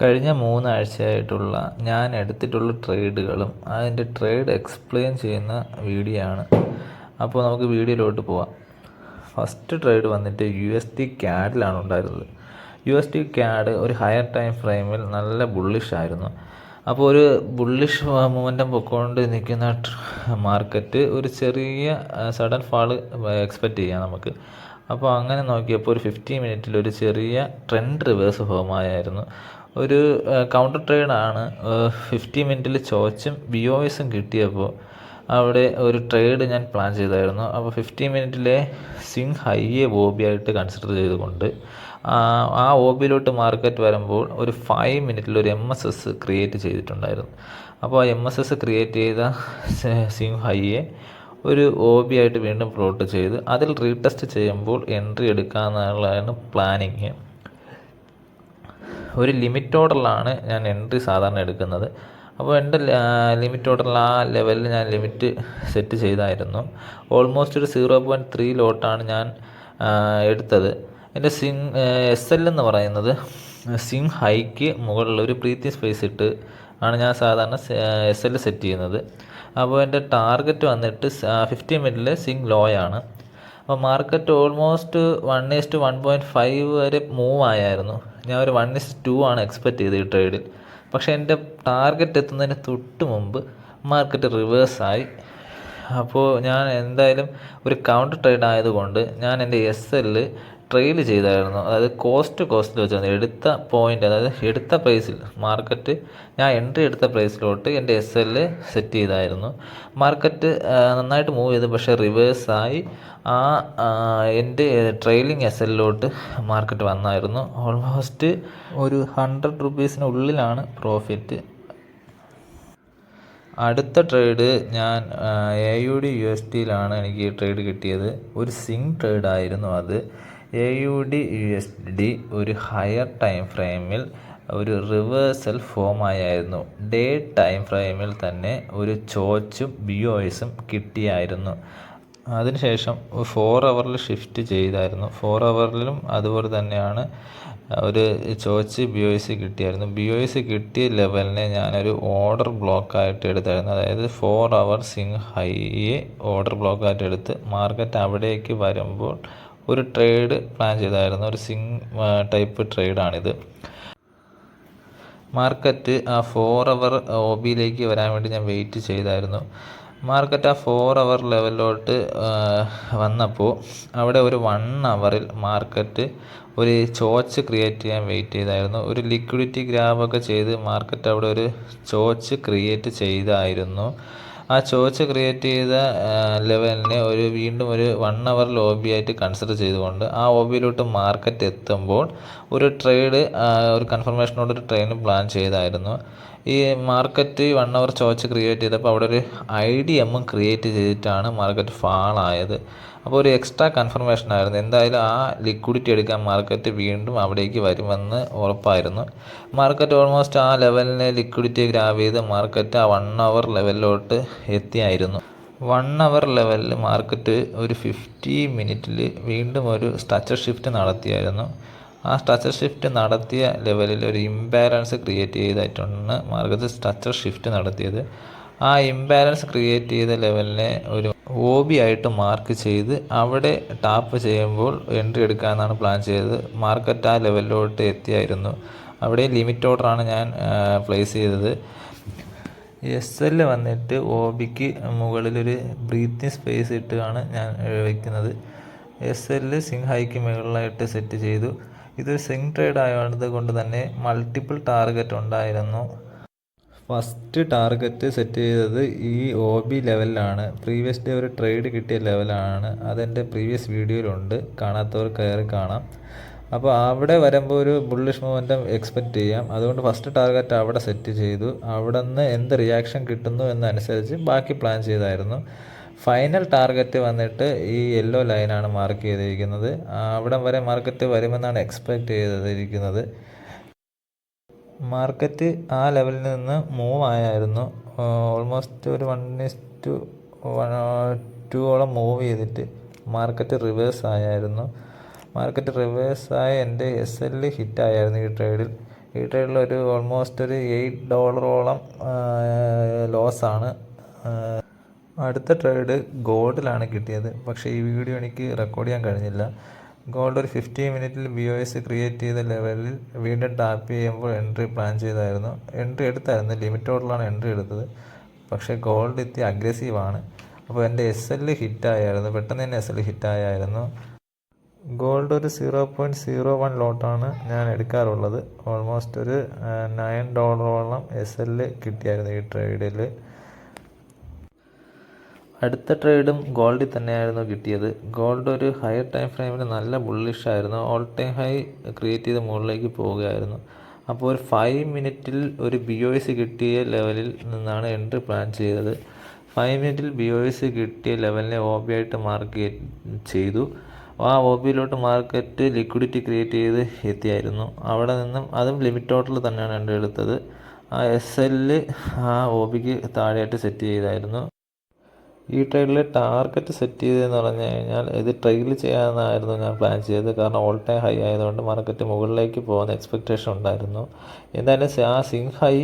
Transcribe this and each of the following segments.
കഴിഞ്ഞ 3 ആഴ്ചയായിട്ടുള്ള ഞാൻ എടുത്തിട്ടുള്ള ട്രേഡുകളും അതിൻ്റെ ട്രേഡ് എക്സ്പ്ലെയിൻ ചെയ്യുന്ന വീഡിയോ ആണ്. അപ്പോൾ നമുക്ക് വീഡിയോയിലോട്ട് പോവാം. ഫസ്റ്റ് ട്രേഡ് വന്നിട്ട് USD CAD-ലാണ് ഉണ്ടായിരുന്നത്. USD CAD ഒരു ഹയർ ടൈം ഫ്രെയിമിൽ നല്ല ബുള്ളിഷ് ആയിരുന്നു. അപ്പോൾ ഒരു ബുള്ളിഷ് മൂവ്മെൻറ്റം പൊയ്ക്കൊണ്ട് നിൽക്കുന്ന മാർക്കറ്റ് ഒരു ചെറിയ സഡൻ ഫാൾ എക്സ്പെക്റ്റ് ചെയ്യാം നമുക്ക്. അപ്പോൾ അങ്ങനെ നോക്കിയപ്പോൾ ഒരു 50 മിനിറ്റിൽ ഒരു ചെറിയ ട്രെൻഡ് റിവേഴ്സ് ഫോമായിരുന്നു. ഒരു കൗണ്ടർ ട്രേഡാണ്. 50 മിനിറ്റിൽ ചോച്ചും BOSും കിട്ടിയപ്പോൾ അവിടെ ഒരു ട്രേഡ് ഞാൻ പ്ലാൻ ചെയ്തായിരുന്നു. അപ്പോൾ 50 മിനിറ്റിലെ സ്വിംഗ് ഹൈയെ ആയിട്ട് കൺസിഡർ ചെയ്തുകൊണ്ട് ആ OBയിലോട്ട് മാർക്കറ്റ് വരുമ്പോൾ ഒരു 5 മിനിറ്റിൽ ഒരു MSS ക്രിയേറ്റ് ചെയ്തിട്ടുണ്ടായിരുന്നു. അപ്പോൾ ആ MSS ക്രിയേറ്റ് ചെയ്ത സ്വിംഗ് ഹൈയെ ഒരു OB ആയിട്ട് വീണ്ടും പ്ലോട്ട് ചെയ്ത് അതിൽ റീടെസ്റ്റ് ചെയ്യുമ്പോൾ എൻട്രി എടുക്കാമെന്നുള്ളതാണ് പ്ലാനിങ്. ഒരു ലിമിറ്റ് ഓർഡറിലാണ് ഞാൻ എൻട്രി സാധാരണ എടുക്കുന്നത്. അപ്പോൾ എൻ്റെ ലിമിറ്റ് ഓർഡറിൽ ആ ലെവലിൽ ഞാൻ ലിമിറ്റ് സെറ്റ് ചെയ്തായിരുന്നു. ഓൾമോസ്റ്റ് ഒരു 0.3 ലോട്ടാണ് ഞാൻ എടുത്തത്. എൻ്റെ SL എന്ന് പറയുന്നത് സ്വിംഗ് ഹൈക്ക് മുകളിൽ ഒരു ബ്രീത്തിങ് സ്പേസ് ഇട്ട് ആണ് ഞാൻ സാധാരണ SL സെറ്റ് ചെയ്യുന്നത്. അപ്പോൾ എൻ്റെ ടാർഗറ്റ് വന്നിട്ട് 50 മിനിറ്റിൽ സ്വിംഗ് ലോ ആണ്. അപ്പോൾ മാർക്കറ്റ് ഓൾമോസ്റ്റ് 1:1.5 വരെ മൂവ് ആയായിരുന്നു. ഞാൻ ഒരു 1:2 ആണ് എക്സ്പെക്റ്റ് ചെയ്തത് ഈ ട്രേഡിൽ. പക്ഷേ എൻ്റെ ടാർഗറ്റ് എത്തുന്നതിന് തൊട്ട് മുമ്പ് മാർക്കറ്റ് റിവേഴ്സായി. അപ്പോൾ ഞാൻ എന്തായാലും ഒരു കൗണ്ടർ ട്രേഡ് ആയതുകൊണ്ട് ഞാൻ എൻ്റെ SL ട്രെയിൽ ചെയ്തായിരുന്നു. അതായത് കോസ്റ്റിൽ വെച്ചാൽ എടുത്ത പോയിൻ്റ്, അതായത് എടുത്ത പ്രൈസിൽ മാർക്കറ്റ് ഞാൻ എൻട്രി എടുത്ത പ്രൈസിലോട്ട് എൻ്റെ SL സെറ്റ് ചെയ്തായിരുന്നു. മാർക്കറ്റ് നന്നായിട്ട് മൂവ് ചെയ്തു, പക്ഷേ റിവേഴ്സായി എൻ്റെ ട്രെയിലിംഗ് SLലോട്ട് മാർക്കറ്റ് വന്നായിരുന്നു. ഓൾമോസ്റ്റ് ഒരു 100 റുപ്പീസിനുള്ളിലാണ് പ്രോഫിറ്റ്. അടുത്ത ട്രേഡ് ഞാൻ AUD USDയിലാണ് എനിക്ക് ഈ ട്രേഡ് കിട്ടിയത്. ഒരു സ്വിംഗ് ട്രേഡായിരുന്നു അത്. AUD USD ഒരു ഹയർ ടൈം ഫ്രെയിമിൽ ഒരു റിവേഴ്സൽ ഫോമായിരുന്നു. ഡേ ടൈം ഫ്രെയിമിൽ തന്നെ ഒരു ചോച്ചും BOSും കിട്ടിയായിരുന്നു. അതിനുശേഷം 4 ഹവറിൽ ഷിഫ്റ്റ് ചെയ്തായിരുന്നു. 4 ഹവറിലും അതുപോലെ തന്നെയാണ് ഒരു ചോച്ച് BOS കിട്ടിയായിരുന്നു. BOS കിട്ടിയ ലെവലിനെ ഞാനൊരു ഓർഡർ ബ്ലോക്കായിട്ട് എടുത്തായിരുന്നു. അതായത് 4 ഹവർ സ്വിംഗ് ഹൈയെ ഓർഡർ ബ്ലോക്കായിട്ട് എടുത്ത് മാർക്കറ്റ് അവിടേക്ക് വരുമ്പോൾ ഒരു ട്രേഡ് പ്ലാൻ ചെയ്തായിരുന്നു. ഒരു സ്വിംഗ് ടൈപ്പ് ട്രേഡാണിത്. മാർക്കറ്റ് ആ 4 ഹവർ OBയിലേക്ക് വരാൻ വേണ്ടി ഞാൻ വെയിറ്റ് ചെയ്തായിരുന്നു. മാർക്കറ്റ് ആ 4 ഹവർ ലെവലിലോട്ട് വന്നപ്പോൾ അവിടെ ഒരു 1 ഹവറിൽ മാർക്കറ്റ് ഒരു ചോച്ച് ക്രിയേറ്റ് ചെയ്യാൻ വെയിറ്റ് ചെയ്തായിരുന്നു. ഒരു ലിക്വിഡിറ്റി ഗ്രാബൊക്കെ ചെയ്ത് മാർക്കറ്റ് അവിടെ ഒരു ചോച്ച് ക്രിയേറ്റ് ചെയ്തായിരുന്നു. ആ ചോച്ച് ക്രിയേറ്റ് ചെയ്ത ലെവലിനെ വീണ്ടും ഒരു 1 ഹവറിൽ OBയായിട്ട് കൺസിഡർ ചെയ്തുകൊണ്ട് ആ OBയിലോട്ട് മാർക്കറ്റ് എത്തുമ്പോൾ ഒരു ട്രേഡ്, ഒരു കൺഫർമേഷനോട് ഒരു ട്രേഡ് പ്ലാൻ ചെയ്തായിരുന്നു. ഈ മാർക്കറ്റ് 1 ഹവർ ചോച്ച് ക്രിയേറ്റ് ചെയ്തപ്പോൾ അവിടെ ഒരു IDM ക്രിയേറ്റ് ചെയ്തിട്ടാണ് മാർക്കറ്റ് ഫാളായത്. അപ്പോൾ ഒരു എക്സ്ട്രാ കൺഫർമേഷൻ ആയിരുന്നു. എന്തായാലും ആ ലിക്വിഡിറ്റി എടുക്കാൻ മാർക്കറ്റ് വീണ്ടും അവിടേക്ക് വരുമെന്ന് ഉറപ്പായിരുന്നു. മാർക്കറ്റ് ഓൾമോസ്റ്റ് ആ ലെവലിനെ ലിക്വിഡിറ്റി ഗ്രാബ് ചെയ്ത് മാർക്കറ്റ് ആ 1 ഹവർ ലെവലിലോട്ട് എത്തിയായിരുന്നു. 1 ഹവർ ലെവലിൽ മാർക്കറ്റ് ഒരു 50 മിനിറ്റിൽ വീണ്ടും ഒരു സ്ട്രക്ചർ ഷിഫ്റ്റ് നടത്തിയായിരുന്നു. ആ സ്ട്രക്ചർ ഷിഫ്റ്റ് നടത്തിയ ലെവലിൽ ഒരു ഇംബാലൻസ് ക്രിയേറ്റ് ചെയ്തിട്ടാണ് മാർക്കറ്റ് സ്ട്രക്ചർ ഷിഫ്റ്റ് നടത്തിയത്. ആ ഇംബാലൻസ് ക്രിയേറ്റ് ചെയ്ത ലെവലിനെ ഒരു OB ആയിട്ട് മാർക്ക് ചെയ്ത് അവിടെ ടാപ്പ് ചെയ്യുമ്പോൾ എൻട്രി എടുക്കാമെന്നാണ് പ്ലാൻ ചെയ്തത്. മാർക്കറ്റ് ആ ലെവലിലോട്ട് എത്തിയായിരുന്നു. അവിടെ ലിമിറ്റ് ഓർഡറാണ് ഞാൻ പ്ലേസ് ചെയ്തത്. SL വന്നിട്ട് OBക്ക് മുകളിലൊരു ബ്രീത്തിങ് സ്പേസ് ഇട്ടാണ് ഞാൻ വയ്ക്കുന്നത്. SL സ്വിംഗ് ഹൈക്ക് മുകളിലായിട്ട് സെറ്റ് ചെയ്തു. ഇതൊരു സ്വിംഗ് ട്രേഡ് ആയത് കൊണ്ട് തന്നെ മൾട്ടിപ്പിൾ ടാർഗറ്റ് ഉണ്ടായിരുന്നു. ഫസ്റ്റ് ടാർഗറ്റ് സെറ്റ് ചെയ്തത് ഈ OB ലെവലിലാണ്. പ്രീവിയസ് ഡേ ഒരു ട്രേഡ് കിട്ടിയ ലെവലാണ്. അതെൻ്റെ പ്രീവിയസ് വീഡിയോയിലുണ്ട്, കാണാത്തവർ കയറി കാണാം. അപ്പോൾ അവിടെ വരുമ്പോൾ ഒരു ബുള്ളിഷ് മൊമെൻറ്റം എക്സ്പെക്റ്റ് ചെയ്യാം. അതുകൊണ്ട് ഫസ്റ്റ് ടാർഗറ്റ് അവിടെ സെറ്റ് ചെയ്തു. അവിടെ നിന്ന് എന്ത് റിയാക്ഷൻ കിട്ടുന്നു എന്നനുസരിച്ച് ബാക്കി പ്ലാൻ ചെയ്തായിരുന്നു. ഫൈനൽ ടാർഗറ്റ് വന്നിട്ട് ഈ യെല്ലോ ലൈനാണ് മാർക്ക് ചെയ്തിരിക്കുന്നത്. അവിടെ വരെ മാർക്കറ്റ് വരുമെന്നാണ് എക്സ്പെക്റ്റ് ചെയ്തിരിക്കുന്നത്. മാർക്കറ്റ് ആ ലെവലിൽ നിന്ന് മൂവ് ആയായിരുന്നു. ഓൾമോസ്റ്റ് ഒരു 1:2 മൂവ് ചെയ്തിട്ട് മാർക്കറ്റ് റിവേഴ്സ് ആയായിരുന്നു. മാർക്കറ്റ് റിവേഴ്സായ എൻ്റെ SL ഹിറ്റായിരുന്നു ഈ ട്രേഡിൽ. ഈ ട്രേഡിൽ ഓൾമോസ്റ്റ് ഒരു $8 ലോസാണ്. അടുത്ത ട്രേഡ് ഗോൾഡിലാണ് കിട്ടിയത്. പക്ഷേ ഈ വീഡിയോ എനിക്ക് റെക്കോർഡ് ചെയ്യാൻ കഴിഞ്ഞില്ല. ഗോൾഡ് ഒരു 15 മിനിറ്റിൽ BOS ക്രിയേറ്റ് ചെയ്ത ലെവലിൽ വീണ്ടും ടാപ്പ് ചെയ്യുമ്പോൾ എൻട്രി പ്ലാൻ ചെയ്തായിരുന്നു. എൻട്രി എടുത്തായിരുന്നു, ലിമിറ്റ് ഓർഡറിലാണ് എൻട്രി എടുത്തത്. പക്ഷേ ഗോൾഡ് ഇത്തി അഗ്രസീവാണ്. അപ്പോൾ എൻ്റെ SL ഹിറ്റായിരുന്നു, പെട്ടെന്ന് തന്നെ SL ഹിറ്റായിരുന്നു. ഗോൾഡ് ഒരു 0.01 ലോട്ടാണ് ഞാൻ എടുക്കാറുള്ളത്. ഓൾമോസ്റ്റ് ഒരു $9 SL കിട്ടിയായിരുന്നു ഈ ട്രേഡിൽ. അടുത്ത ട്രേഡും ഗോൾഡിൽ തന്നെയായിരുന്നു കിട്ടിയത്. ഗോൾഡ് ഒരു ഹയർ ടൈം ഫ്രെയിമിൽ നല്ല ബുള്ളിഷായിരുന്നു. ഓൾ ടൈം ഹൈ ക്രിയേറ്റ് ചെയ്ത് മുകളിലേക്ക് പോവുകയായിരുന്നു. അപ്പോൾ ഒരു 5 മിനിറ്റിൽ ഒരു BOS കിട്ടിയ ലെവലിൽ നിന്നാണ് എൻട്രി പ്ലാൻ ചെയ്തത്. 5 മിനിറ്റിൽ BOS കിട്ടിയ ലെവലിനെ OB ആയിട്ട് മാർക്ക് ചെയ്തു. ആ OBയിലോട്ട് മാർക്കറ്റ് ലിക്വിഡിറ്റി ക്രിയേറ്റ് ചെയ്ത് എത്തിയായിരുന്നു. അവിടെ നിന്നും അതും ലിമിറ്റ് ഓർഡറിൽ തന്നെയാണ് എൻട്രി എടുത്തത്. ആ SL ആ OBക്ക് താഴെയായിട്ട് സെറ്റ് ചെയ്തായിരുന്നു. ഈ ട്രേഡിൽ ടാർഗറ്റ് സെറ്റ് ചെയ്തതെന്ന് പറഞ്ഞു കഴിഞ്ഞാൽ ഇത് ട്രെയിൽ ചെയ്യാമെന്നായിരുന്നു ഞാൻ പ്ലാൻ ചെയ്തത്. കാരണം ഓൾ ടൈം ഹൈ ആയതുകൊണ്ട് മാർക്കറ്റ് മുകളിലേക്ക് പോകുന്ന എക്സ്പെക്റ്റേഷൻ ഉണ്ടായിരുന്നു. എന്തായാലും ആ സിങ് ഹൈ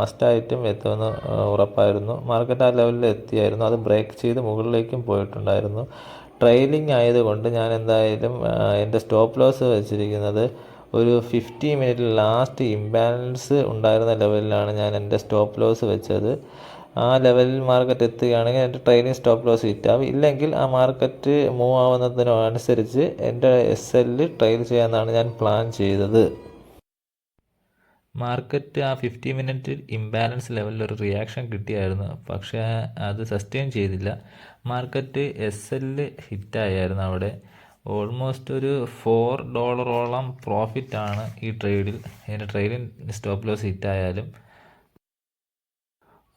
മസ്റ്റായിട്ടും എത്തുമെന്ന് ഉറപ്പായിരുന്നു. മാർക്കറ്റ് ആ ലെവലിൽ എത്തിയായിരുന്നു. അത് ബ്രേക്ക് ചെയ്ത് മുകളിലേക്കും പോയിട്ടുണ്ടായിരുന്നു. ട്രെയിലിംഗ് ആയതുകൊണ്ട് ഞാൻ എന്തായാലും എൻ്റെ സ്റ്റോപ്പ് ലോസ് വെച്ചിരിക്കുന്നത് ഒരു 50 മിനിറ്റിൽ ലാസ്റ്റ് ഇംബാലൻസ് ഉണ്ടായിരുന്ന ലെവലിലാണ് ഞാൻ എൻ്റെ സ്റ്റോപ്പ് ലോസ് വെച്ചത്. ആ ലെവലിൽ മാർക്കറ്റ് എത്തുകയാണെങ്കിൽ എൻ്റെ ട്രെയിലിംഗ് സ്റ്റോപ്പ് ലോസ് ഹിറ്റാവും. ഇല്ലെങ്കിൽ ആ മാർക്കറ്റ് മൂവ് ആവുന്നതിനനുസരിച്ച് എൻ്റെ SL ട്രെയിൽ ചെയ്യാമെന്നാണ് ഞാൻ പ്ലാൻ ചെയ്തത്. മാർക്കറ്റ് ആ 50 മിനിറ്റ് ഇംബാലൻസ് ലെവലിൽ ഒരു റിയാക്ഷൻ കിട്ടിയായിരുന്നു. പക്ഷേ അത് സസ്റ്റെയിൻ ചെയ്തില്ല. മാർക്കറ്റ് SL ഹിറ്റായിരുന്നു അവിടെ. ഓൾമോസ്റ്റ് ഒരു $4 പ്രോഫിറ്റാണ് ഈ ട്രേഡിൽ. എൻ്റെ ട്രെയിലിംഗ് സ്റ്റോപ്പ് ലോസ് ഹിറ്റായാലും.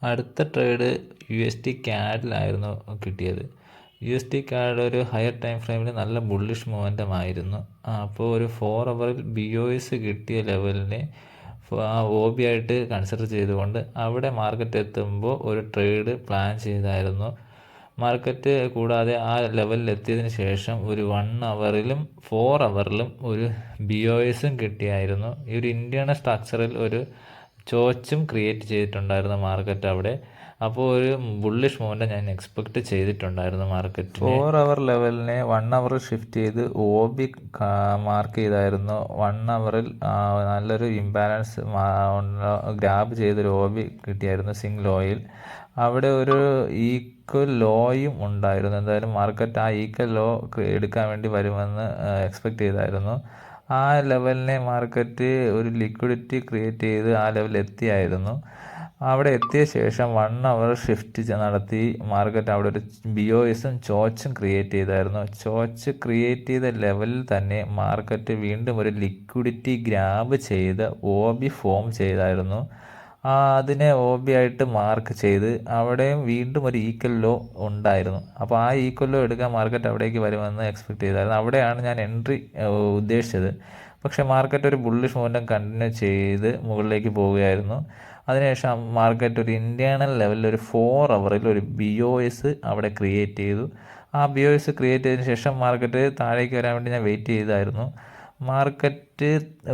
അടുത്ത ട്രേഡ് USD CADലായിരുന്നു കിട്ടിയത്. USD CAD ഒരു ഹയർ ടൈം ഫ്രെയിമിൽ നല്ല ബുള്ളിഷ് മൊമെൻറ്റം ആയിരുന്നു. അപ്പോൾ ഒരു 4 അവറിൽ BOS കിട്ടിയ ലെവലിനെ ആ OB ആയിട്ട് കൺസിഡർ ചെയ്തുകൊണ്ട് അവിടെ മാർക്കറ്റ് എത്തുമ്പോൾ ഒരു ട്രേഡ് പ്ലാൻ ചെയ്തായിരുന്നു. മാർക്കറ്റ് കൂടാതെ ആ ലെവലിൽ എത്തിയതിന് ശേഷം ഒരു 1 അവറിലും 4 അവറിലും ഒരു BOSും കിട്ടിയായിരുന്നു. ഈ ഒരു ഇന്റേണൽ സ്ട്രക്ചറിൽ ഒരു ചോച്ചും ക്രിയേറ്റ് ചെയ്തിട്ടുണ്ടായിരുന്നു മാർക്കറ്റ് അവിടെ. അപ്പോൾ ഒരു ബുള്ളിഷ് മൊമെൻറ്റം ഞാൻ എക്സ്പെക്റ്റ് ചെയ്തിട്ടുണ്ടായിരുന്നു മാർക്കറ്റ്. 4 അവർ ലെവലിനെ 1 അവർ ഷിഫ്റ്റ് ചെയ്ത് OB മാർക്ക് ചെയ്തായിരുന്നു. 1 അവറിൽ നല്ലൊരു ഇംബാലൻസ് ഗ്രാബ് ചെയ്തൊരു OB കിട്ടിയായിരുന്നു സിങ് ലോയിൽ. അവിടെ ഒരു ഈക്വൽ ലോയും ഉണ്ടായിരുന്നു. എന്തായാലും മാർക്കറ്റ് ആ ഈക്വൽ ലോ എടുക്കാൻ വേണ്ടി വരുമെന്ന് എക്സ്പെക്റ്റ് ചെയ്തായിരുന്നു. ആ ലെവലിനെ മാർക്കറ്റ് ഒരു ലിക്വിഡിറ്റി ക്രിയേറ്റ് ചെയ്ത് ആ ലെവലിൽ എത്തിയായിരുന്നു. അവിടെ എത്തിയ ശേഷം 1 അവർ ഷിഫ്റ്റ് നടത്തി മാർക്കറ്റ് അവിടെ ഒരു BOSും ചോച്ചും ക്രിയേറ്റ് ചെയ്തായിരുന്നു. ചോച്ച് ക്രിയേറ്റ് ചെയ്ത ലെവലിൽ തന്നെ മാർക്കറ്റ് വീണ്ടും ഒരു ലിക്വിഡിറ്റി ഗ്രാബ് ചെയ്ത് OB ഫോം ചെയ്തായിരുന്നു. അതിനെ OB ആയിട്ട് മാർക്ക് ചെയ്ത് അവിടെയും വീണ്ടും ഒരു ഈക്വൽ ലോ ഉണ്ടായിരുന്നു. അപ്പോൾ ആ ഈക്വൽ ലോ എടുക്കാൻ മാർക്കറ്റ് അവിടേക്ക് വരുമെന്ന് എക്സ്പെക്റ്റ് ചെയ്തായിരുന്നു. അവിടെയാണ് ഞാൻ എൻട്രി ഉദ്ദേശിച്ചത്. പക്ഷേ മാർക്കറ്റ് ഒരു ബുള്ളിഷ് മൊമെൻറ്റം കണ്ടിന്യൂ ചെയ്ത് മുകളിലേക്ക് പോവുകയായിരുന്നു. അതിനുശേഷം മാർക്കറ്റ് ഒരു ഇൻറ്റേർണൽ ലെവലിൽ ഒരു 4 അവറിൽ ഒരു BOS അവിടെ ക്രിയേറ്റ് ചെയ്തു. ആ BOS ക്രിയേറ്റ് ചെയ്തതിന് ശേഷം മാർക്കറ്റ് താഴേക്ക് വരാൻ വേണ്ടി ഞാൻ വെയിറ്റ് ചെയ്തായിരുന്നു. മാർക്കറ്റ്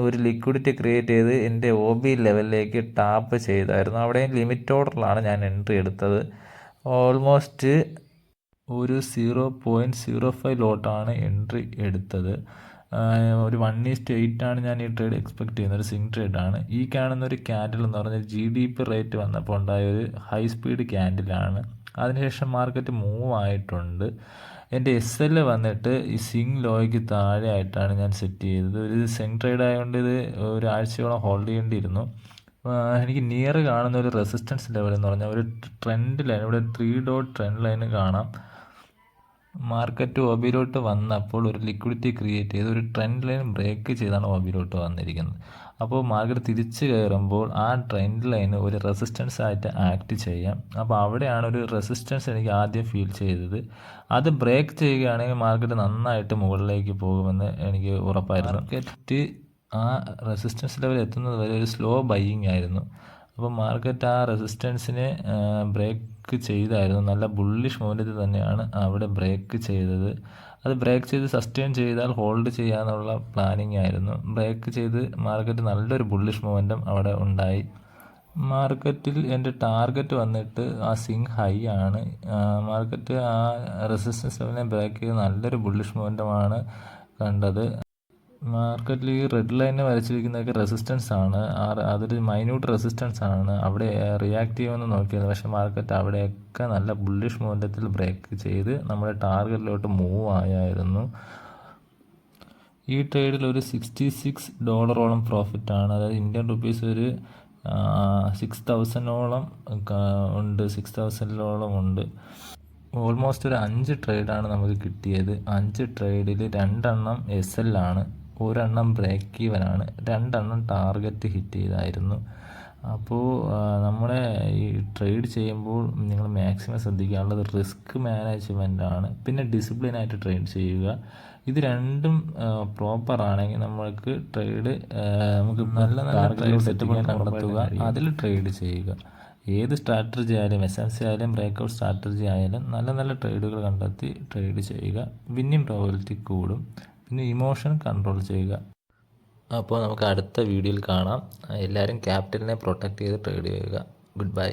ഒരു ലിക്വിഡിറ്റി ക്രിയേറ്റ് ചെയ്ത് എൻ്റെ OB ലെവലിലേക്ക് ടാപ്പ് ചെയ്തായിരുന്നു. അവിടെയും ലിമിറ്റ് ഓർഡറിലാണ് ഞാൻ എൻട്രി എടുത്തത്. ഓൾമോസ്റ്റ് ഒരു 0.05 ലോട്ടാണ് എൻട്രി എടുത്തത്. ഒരു 1:8 ഞാൻ ഈ ട്രേഡ് എക്സ്പെക്റ്റ് ചെയ്യുന്നത്. ഒരു സിങ് ട്രേഡാണ്. ഈ കാണുന്ന ഒരു ക്യാൻഡിൽ എന്ന് പറഞ്ഞാൽ GDP റേറ്റ് വന്നപ്പോൾ ഉണ്ടായ ഒരു ഹൈ സ്പീഡ് ക്യാൻഡിലാണ്. അതിനുശേഷം മാർക്കറ്റ് മൂവ് ആയിട്ടുണ്ട്. എൻ്റെ SL വന്നിട്ട് ഈ സിങ് ലോയ്ക്ക് താഴെ ആയിട്ടാണ് ഞാൻ സെറ്റ് ചെയ്തത്. ഒരു സിങ് ട്രേഡ് ആയതുകൊണ്ട് ഇത് ഒരാഴ്ചയോളം ഹോൾഡ് ചെയ്യേണ്ടിയിരുന്നു. എനിക്ക് നിയർ കാണുന്ന ഒരു റെസിസ്റ്റൻസ് ലെവൽ എന്ന് പറഞ്ഞാൽ ഒരു ട്രെൻഡ് ലൈൻ, ഇവിടെ 3 ഡോട്ട് ട്രെൻഡ് ലൈന് കാണാം. മാർക്കറ്റ് OBയിലോട്ട് വന്നപ്പോൾ ഒരു ലിക്വിഡിറ്റി ക്രിയേറ്റ് ചെയ്ത് ഒരു ട്രെൻഡ് ലൈൻ ബ്രേക്ക് ചെയ്താണ് OBയിലോട്ട് വന്നിരിക്കുന്നത്. അപ്പോൾ മാർക്കറ്റ് തിരിച്ച് കയറുമ്പോൾ ആ ട്രെൻഡ് ലൈന് ഒരു റെസിസ്റ്റൻസ് ആയിട്ട് ആക്ട് ചെയ്യാം. അപ്പോൾ അവിടെയാണ് ഒരു റെസിസ്റ്റൻസ് എനിക്ക് ആദ്യം ഫീൽ ചെയ്തത്. അത് ബ്രേക്ക് ചെയ്യുകയാണെങ്കിൽ മാർക്കറ്റ് നന്നായിട്ട് മുകളിലേക്ക് പോകുമെന്ന് എനിക്ക് ഉറപ്പായിരുന്നു. മാർക്കറ്റ് ആ റെസിസ്റ്റൻസ് ലെവൽ എത്തുന്നത് വരെ ഒരു സ്ലോ ബൈയിങ് ആയിരുന്നു. അപ്പോൾ മാർക്കറ്റ് ആ റെസിസ്റ്റൻസിനെ ബ്രേക്ക് ചെയ്തായിരുന്നു. നല്ല ബുള്ളിഷ് മൂല്യത്തിൽ തന്നെയാണ് അവിടെ ബ്രേക്ക് ചെയ്തത്. അത് ബ്രേക്ക് ചെയ്ത് സസ്റ്റെയിൻ ചെയ്താൽ ഹോൾഡ് ചെയ്യാനുള്ള പ്ലാനിങ് ആയിരുന്നു. ബ്രേക്ക് ചെയ്ത് മാർക്കറ്റ് നല്ലൊരു ബുള്ളിഷ് മൊമെൻറ്റം അവിടെ ഉണ്ടായി. മാർക്കറ്റിൽ എൻ്റെ ടാർഗറ്റ് വന്നിട്ട് ആ സ്വിങ് ഹൈ ആണ്. മാർക്കറ്റ് ആ റെസിസ്റ്റൻസ് ലെവലിനെ ബ്രേക്ക് ചെയ്ത് നല്ലൊരു ബുള്ളിഷ് മൊമെൻറ്റമാണ് കണ്ടത്. മാർക്കറ്റിൽ ഈ റെഡ് ലൈനെ വരച്ചിരിക്കുന്നതൊക്കെ റെസിസ്റ്റൻസ് ആണ്. അതൊരു മൈന്യൂട്ട് റെസിസ്റ്റൻസ് ആണ്. അവിടെ റിയാക്ട് ചെയ്യുമെന്ന് നോക്കിയത്, പക്ഷേ മാർക്കറ്റ് അവിടെയൊക്കെ നല്ല ബുള്ളിഷ് മൂല്യത്തിൽ ബ്രേക്ക് ചെയ്ത് നമ്മുടെ ടാർഗറ്റിലോട്ട് മൂവ് ആയായിരുന്നു. ഈ ട്രേഡിൽ ഒരു $66 പ്രോഫിറ്റാണ്. അതായത് ഇന്ത്യൻ റുപ്പീസ് ഒരു 6,000 ഉണ്ട്, 6,000 ഉണ്ട്. ഓൾമോസ്റ്റ് ഒരു 5 ട്രേഡാണ് നമുക്ക് കിട്ടിയത്. 5 ട്രേഡിൽ 2 SL ആണ്, 1 ബ്രേക്ക് ഈവനാണ്, 2 ടാർഗറ്റ് ഹിറ്റ് ചെയ്തായിരുന്നു. അപ്പോൾ നമ്മളെ ഈ ട്രേഡ് ചെയ്യുമ്പോൾ നിങ്ങൾ മാക്സിമം ശ്രദ്ധിക്കാനുള്ളത് റിസ്ക് മാനേജ്മെൻ്റ് ആണ്. പിന്നെ ഡിസിപ്ലിനായിട്ട് ട്രേഡ് ചെയ്യുക. ഇത് രണ്ടും പ്രോപ്പർ ആണെങ്കിൽ നമ്മൾക്ക് ട്രേഡ് നമുക്ക് നല്ല നല്ല ട്രേഡ് സെറ്റപ്പ് കണ്ടെത്തുക, അതിൽ ട്രേഡ് ചെയ്യുക. ഏത് സ്ട്രാറ്റജി ആയാലും SMC ആയാലും ബ്രേക്ക്ഔട്ട് സ്ട്രാറ്റജി ആയാലും നല്ല നല്ല ട്രേഡുകൾ കണ്ടെത്തി ട്രേഡ് ചെയ്യുക. വിന്നിംഗ് പ്രോബബിലിറ്റി കൂടും. പിന്നെ ഇമോഷൻ കൺട്രോൾ ചെയ്യുക. അപ്പോൾ നമുക്ക് അടുത്ത വീഡിയോയിൽ കാണാം. എല്ലാവരും ക്യാപിറ്റലിനെ പ്രൊട്ടക്റ്റ് ചെയ്ത് ട്രേഡ് ചെയ്യുക. Good bye.